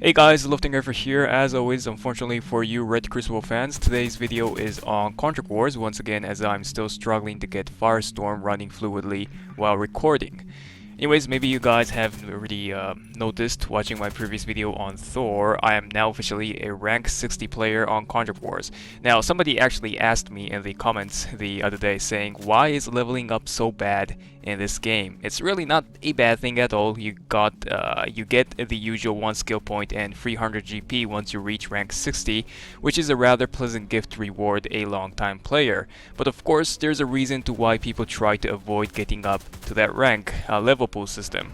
Hey guys, Loftinger here. As always, unfortunately for you Red Crucible fans, today's video is on Contract Wars once again, as I'm still struggling to get Firestorm running fluidly while recording. Anyways, maybe you guys have already noticed watching my previous video on Thor, I am now officially a rank 60 player on Contract Wars. Now, somebody actually asked me in the comments the other day saying, why is leveling up so bad in this game? It's really not a bad thing at all. You get the usual 1 skill point and 300 GP once you reach rank 60, which is a rather pleasant gift to reward a long-time player. But of course, there's a reason to why people try to avoid getting up to that rank, level pool system.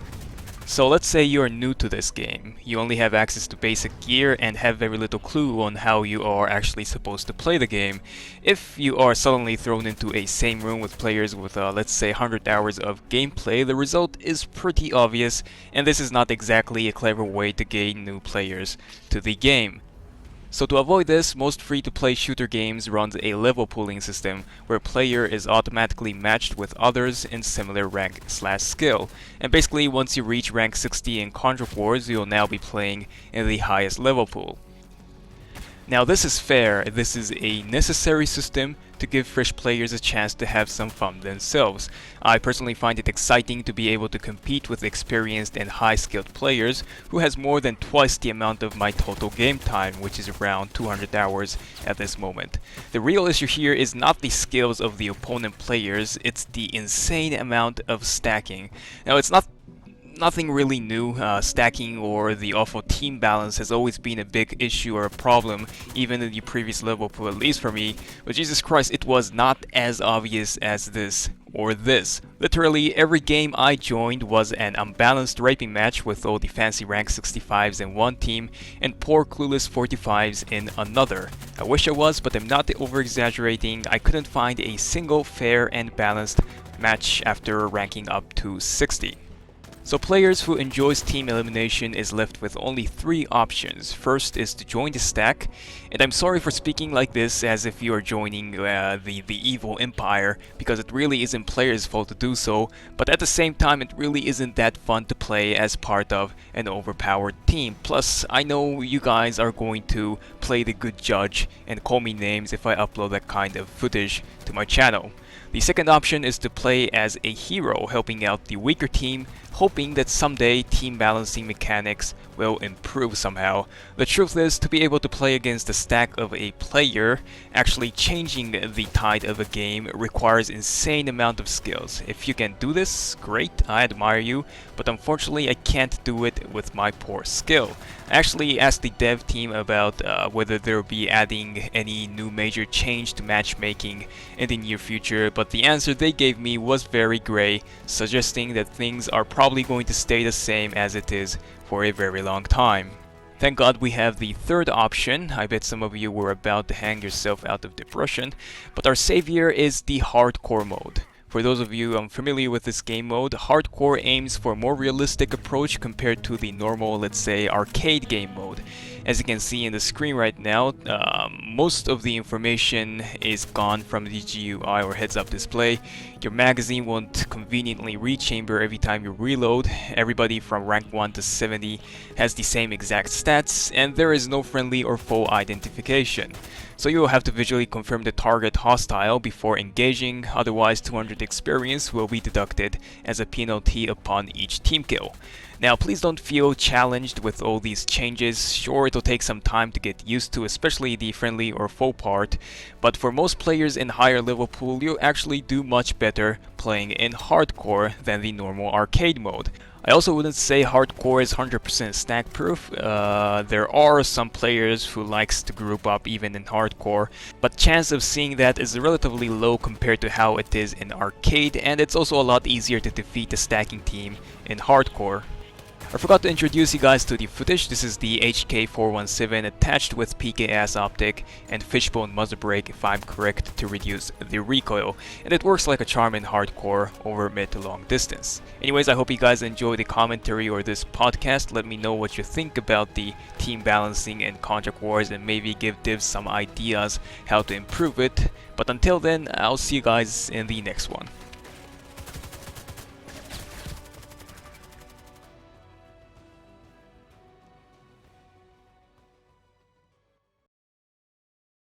So let's say you are new to this game. You only have access to basic gear and have very little clue on how you are actually supposed to play the game. If you are suddenly thrown into a same room with players with let's say 100 hours of gameplay, the result is pretty obvious, and this is not exactly a clever way to gain new players to the game. So to avoid this, most free-to-play shooter games runs a level pooling system where player is automatically matched with others in similar rank/skill. And basically, once you reach rank 60 in Contract Wars, you'll now be playing in the highest level pool. Now this is fair. This is a necessary system to give fresh players a chance to have some fun themselves. I personally find it exciting to be able to compete with experienced and high-skilled players who has more than twice the amount of my total game time, which is around 200 hours at this moment. The real issue here is not the skills of the opponent players, it's the insane amount of stacking. Now it's nothing really new. Stacking or the awful team balance has always been a big issue or a problem, even in the previous level pool, at least for me. But Jesus Christ, it was not as obvious as this or this. Literally, every game I joined was an unbalanced raping match with all the fancy rank 65s in one team and poor clueless 45s in another. I wish I was, but I'm not over-exaggerating. I couldn't find a single fair and balanced match after ranking up to 60. So players who enjoys team elimination is left with only 3 options. First is to join the stack, and I'm sorry for speaking like this as if you are joining the evil empire, because it really isn't players' fault to do so, but at the same time it really isn't that fun to play as part of an overpowered team. Plus, I know you guys are going to play the good judge and call me names if I upload that kind of footage to my channel. The second option is to play as a hero, helping out the weaker team, hoping that someday team balancing mechanics will improve somehow. The truth is, to be able to play against the stack of a player, actually changing the tide of a game requires insane amount of skills. If you can do this, great, I admire you, but unfortunately I can't do it with my poor skill. I actually asked the dev team about whether they'll be adding any new major change to matchmaking in the near future, but the answer they gave me was very gray, suggesting that things are probably going to stay the same as it is for a very long time. Thank God we have the third option. I bet some of you were about to hang yourself out of depression, but our savior is the hardcore mode. For those of you unfamiliar with this game mode, hardcore aims for a more realistic approach compared to the normal, let's say, arcade game mode. As you can see in the screen right now, most of the information is gone from the GUI or heads-up display. Your magazine won't conveniently rechamber every time you reload. Everybody from rank 1 to 70 has the same exact stats, and there is no friendly or foe identification. So you will have to visually confirm the target hostile before engaging, otherwise 200 experience will be deducted as a penalty upon each team kill. Now please don't feel challenged with all these changes. Sure, it'll take some time to get used to, especially the friendly or foe part, but for most players in higher level pool, you'll actually do much better playing in hardcore than the normal arcade mode. I also wouldn't say hardcore is 100% stack proof. There are some players who likes to group up even in hardcore, but chance of seeing that is relatively low compared to how it is in arcade, and it's also a lot easier to defeat a stacking team in hardcore. I forgot to introduce you guys to the footage. This is the HK417 attached with PKS optic and fishbone muzzle brake if I'm correct to reduce the recoil, and it works like a charm in hardcore over mid to long distance. Anyways, I hope you guys enjoy the commentary or this podcast. Let me know what you think about the team balancing and contract wars and maybe give divs some ideas how to improve it. But until then, I'll see you guys in the next one.